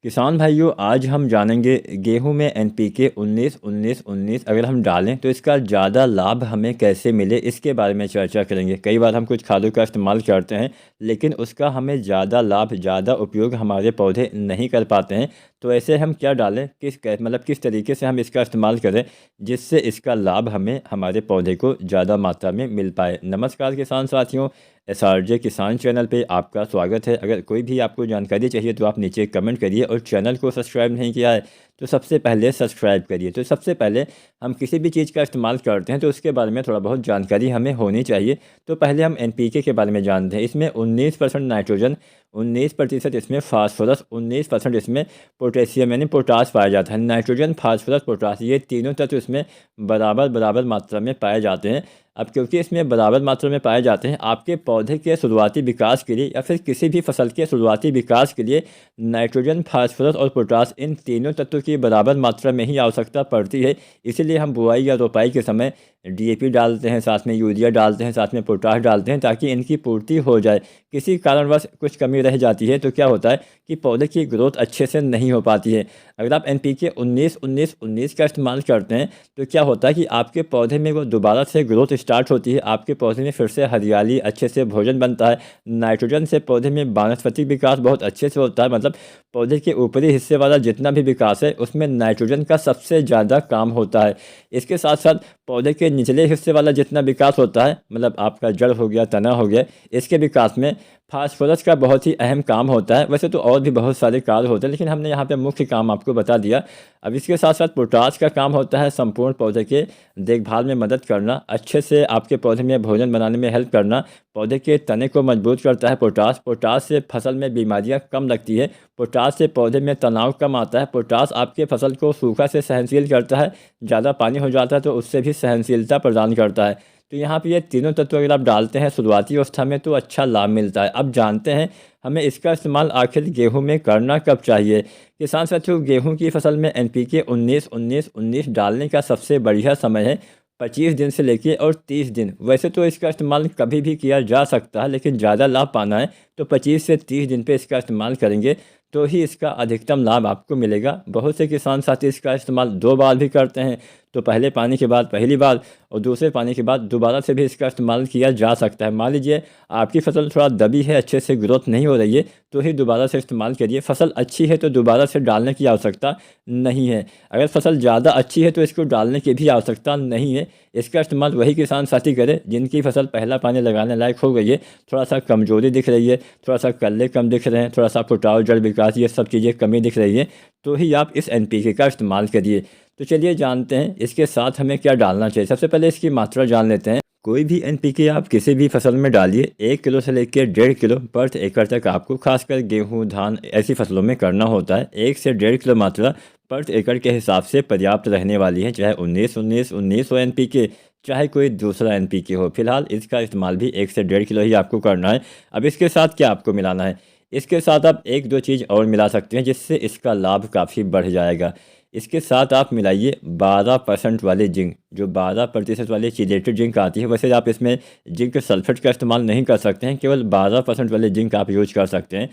किसान भाइयों, आज हम जानेंगे गेहूं में एनपीके 19 अगर हम डालें तो इसका ज़्यादा लाभ हमें कैसे मिले, इसके बारे में चर्चा करेंगे। कई बार हम कुछ खादों का इस्तेमाल करते हैं लेकिन उसका हमें ज़्यादा लाभ, ज़्यादा उपयोग हमारे पौधे नहीं कर पाते हैं। तो ऐसे हम क्या डालें, किस तरीके से हम इसका इस्तेमाल करें जिससे इसका लाभ हमें, हमारे पौधे को ज़्यादा मात्रा में मिल पाए। नमस्कार किसान साथियों, एसआरजे किसान चैनल पे आपका स्वागत है। अगर कोई भी आपको जानकारी चाहिए तो आप नीचे कमेंट करिए, और चैनल को सब्सक्राइब नहीं किया है तो सबसे पहले सब्सक्राइब करिए। तो सबसे पहले हम किसी भी चीज़ का इस्तेमाल करते हैं तो उसके बारे में थोड़ा बहुत जानकारी हमें होनी चाहिए। तो पहले हम एनपीके के बारे में जानते हैं। इसमें 19% नाइट्रोजन, 19% इसमें फास्फोरस, 19% इसमें पोटेशियम यानी पोटास पाया जाता है। नाइट्रोजन, फास्फोरस, पोटास, ये तीनों तत्व इसमें बराबर बराबर मात्रा में पाए जाते हैं। अब क्योंकि इसमें बराबर मात्रा में पाए जाते हैं, आपके पौधे के शुरुआती विकास के लिए या फिर किसी भी फसल के शुरुआती विकास के लिए नाइट्रोजन, फास्फोरस और पोटास, इन तीनों तत्वों की बराबर मात्रा में ही आवश्यकता पड़ती है। इसीलिए हम बुआई या रोपाई के समय डीएपी डालते हैं, साथ में यूरिया डालते हैं, साथ में पोटाश डालते हैं, ताकि इनकी पूर्ति हो जाए। किसी कारणवश कुछ कमी रह जाती है तो क्या होता है कि पौधे की ग्रोथ अच्छे से नहीं हो पाती है। अगर आप एनपीके 19 का इस्तेमाल करते हैं तो क्या होता है कि आपके पौधे में वो दोबारा से ग्रोथ स्टार्ट होती है, आपके पौधे में फिर से हरियाली, अच्छे से भोजन बनता है। नाइट्रोजन से पौधे में वानस्पतिक विकास बहुत अच्छे से होता है, मतलब पौधे के ऊपरी हिस्से वाला जितना भी विकास है उसमें नाइट्रोजन का सबसे ज़्यादा काम होता है। इसके साथ साथ पौधे के निचले हिस्से वाला जितना विकास होता है, मतलब आपका जड़ हो गया, तना हो गया, इसके विकास में फास्फोरस का बहुत ही अहम काम होता है। वैसे तो और भी बहुत सारे कार्य होते हैं लेकिन हमने यहाँ पे मुख्य काम आपको बता दिया। अब इसके साथ साथ पोटाश का काम होता है संपूर्ण पौधे के देखभाल में मदद करना, अच्छे से आपके पौधे में भोजन बनाने में हेल्प करना, पौधे के तने को मजबूत करता है। पोटाश से फसल में बीमारियां कम लगती है, पोटाश से पौधे में तनाव कम आता है, पोटाश आपके फसल को सूखा से सहनशील करता है, ज़्यादा पानी हो जाता है तो उससे भी सहनशीलता प्रदान करता है। तो यहाँ पे ये तीनों तत्व अगर आप डालते हैं शुरुआती अवस्था में तो अच्छा लाभ मिलता है। अब जानते हैं हमें इसका इस्तेमाल आखिर गेहूं में करना कब चाहिए। किसान साथियों, गेहूं की फसल में एनपीके 19 डालने का सबसे बढ़िया समय है 25 दिन से लेके और 30 दिन। वैसे तो इसका इस्तेमाल कभी भी किया जा सकता है लेकिन ज़्यादा लाभ पाना है तो 25 से 30 दिन पे इसका इस्तेमाल करेंगे तो ही इसका अधिकतम लाभ आपको मिलेगा। बहुत से किसान साथी इसका इस्तेमाल 2 बार भी करते हैं, तो पहले पानी के बाद पहली बार और दूसरे पानी के बाद दोबारा से भी इसका इस्तेमाल किया जा सकता है। मान लीजिए आपकी फसल थोड़ा दबी है, अच्छे से ग्रोथ नहीं हो रही है तो ही दोबारा से इस्तेमाल करिए। फसल अच्छी है तो दोबारा से डालने की आवश्यकता नहीं है। अगर फसल ज़्यादा अच्छी है तो इसको डालने की भी आवश्यकता नहीं है। इसका इस्तेमाल वही किसान साथी करें जिनकी फसल पहला पानी लगाने लायक हो गई है, थोड़ा सा कमजोरी दिख रही है, थोड़ा सा कल्ले कम दिख रहे हैं, थोड़ा सा फुटाव, जड़ विकास, ये सब चीज़ें कमी दिख रही है, तो ही आप इस एनपीके का इस्तेमाल करिए। तो चलिए जानते हैं इसके साथ हमें क्या डालना चाहिए। सबसे पहले इसकी मात्रा जान लेते हैं। कोई भी एनपीके आप किसी भी फसल में डालिए, 1 किलो से लेकर 1.5 किलो पर एकड़ तक आपको, खासकर गेहूं, धान ऐसी फसलों में करना होता है। 1 से 1.5 किलो मात्रा पर एकड़ के हिसाब से पर्याप्त रहने वाली है, चाहे 19 हो एनपीके, चाहे कोई दूसरा एनपीके हो। फिलहाल इसका इस्तेमाल भी 1 से 1.5 किलो ही आपको करना है। अब इसके साथ क्या आपको मिलाना है, इसके साथ आप 1-2 चीज़ और मिला सकते हैं जिससे इसका लाभ काफ़ी बढ़ जाएगा। इसके साथ आप मिलाइए 12% वाले जिंक, जो 12% वाले चिलेटेड जिंक आती है। वैसे आप इसमें जिंक सल्फेट का इस्तेमाल नहीं कर सकते हैं, केवल 12% वाले जिंक आप यूज कर सकते हैं।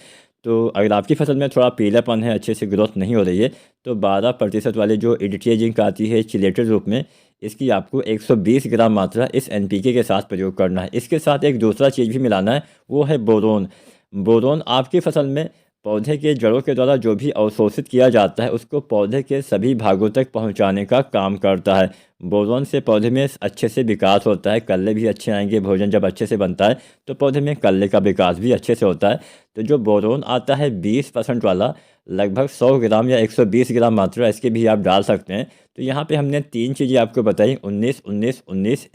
तो अगर आपकी फसल में थोड़ा पीलापन है, अच्छे से ग्रोथ नहीं हो रही है, तो 12% वाले जो EDTA जिंक आती है चिलेटेड रूप में, इसकी आपको 120 ग्राम मात्रा इस एनपीके के साथ प्रयोग करना है। इसके साथ एक दूसरा चीज़ भी मिलाना है, वो है बोरोन। बोरोन आपकी फसल में पौधे के जड़ों के द्वारा जो भी अवशोषित किया जाता है उसको पौधे के सभी भागों तक पहुंचाने का काम करता है। बोरोन से पौधे में अच्छे से विकास होता है, कल्ले भी अच्छे आएंगे, भोजन जब अच्छे से बनता है तो पौधे में कल्ले का विकास भी अच्छे से होता है। तो जो बोरोन आता है 20% वाला, लगभग 100 ग्राम या 120 ग्राम मात्रा इसके भी आप डाल सकते हैं। तो यहाँ पे हमने 3 चीज़ें आपको बताई, 19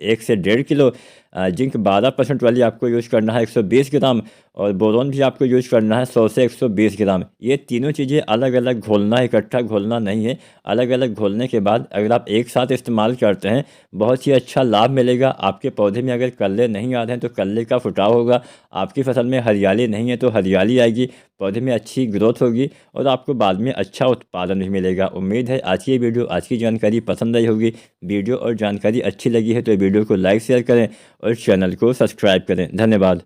1 से 1.5 किलो, जिंक 12% वाली आपको यूज़ करना है 120 ग्राम, और बोरोन भी आपको यूज़ करना है 100 से 120 ग्राम। ये तीनों चीज़ें अलग अलग घोलना है, इकट्ठा घोलना नहीं है। अलग अलग घोलने के बाद अगर आप एक साथ इस्तेमाल करते हैं बहुत ही अच्छा लाभ मिलेगा। आपके पौधे में अगर कल्ले नहीं आ रहे हैं तो कल्ले का फुटाव होगा, आपकी फसल में हरियाली नहीं है तो हरियाली आएगी, पौधे में अच्छी ग्रोथ होगी और आपको बाद में अच्छा उत्पादन भी मिलेगा। उम्मीद है आज की वीडियो, आज की जानकारी पसंद आई होगी। वीडियो और जानकारी अच्छी लगी है तो वीडियो को लाइक शेयर करें और चैनल को सब्सक्राइब करें। धन्यवाद।